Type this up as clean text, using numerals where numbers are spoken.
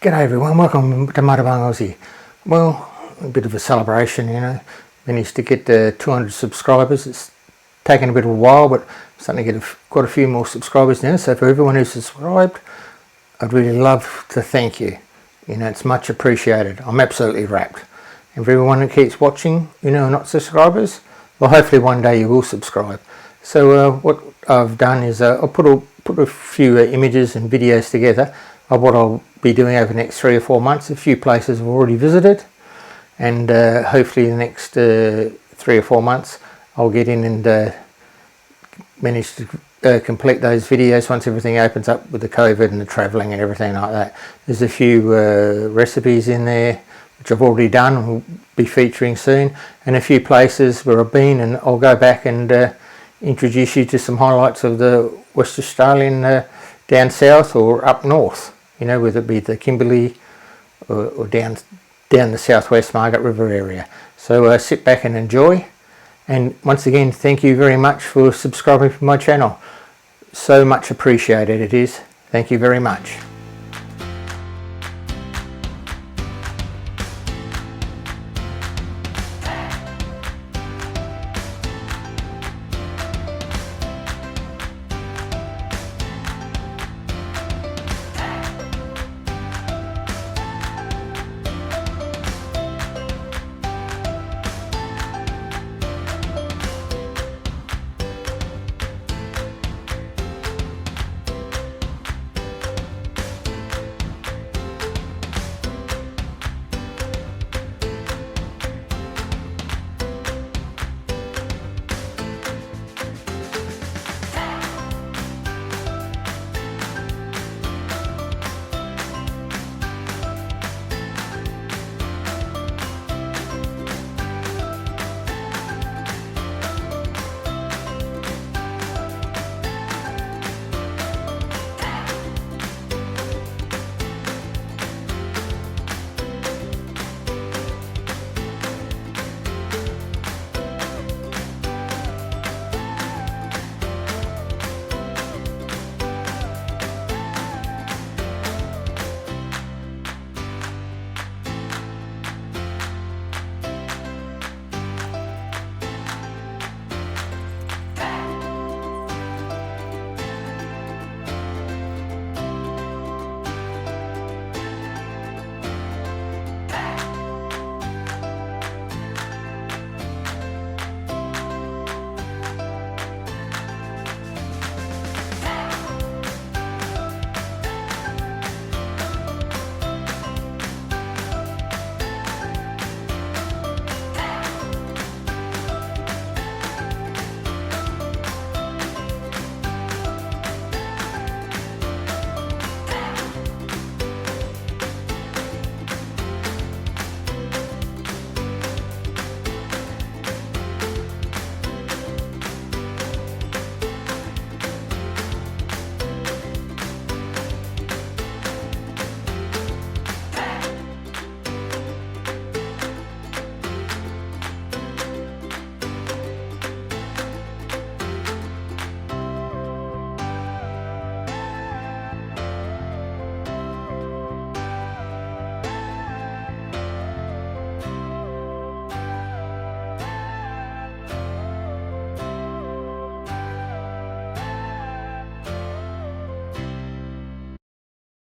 G'day everyone, welcome to Matabang, Aussie. Well, a bit of a celebration, you know. Managed to get 200 subscribers. It's taken a bit of a while, but I'm starting to get quite a few more subscribers now. So for everyone who's subscribed, I'd really love to thank you. You know, it's much appreciated. I'm absolutely wrapped. And for everyone that keeps watching, you know, not subscribers, well, hopefully one day you will subscribe. So what I've done is I'll put a few images and videos together of what I'll be doing over the next 3 or 4 months. A few places I've already visited, and hopefully the next 3 or 4 months I'll get in and manage to complete those videos once everything opens up with the COVID and the travelling and everything like that. There's a few recipes in there which I've already done and will be featuring soon, and a few places where I've been, and I'll go back and introduce you to some highlights of the West Australian down south or up north, you know, whether it be the Kimberley or down the southwest Margaret River area. So sit back and enjoy, and once again thank you very much for subscribing to my channel. So much appreciated it is. Thank you very much.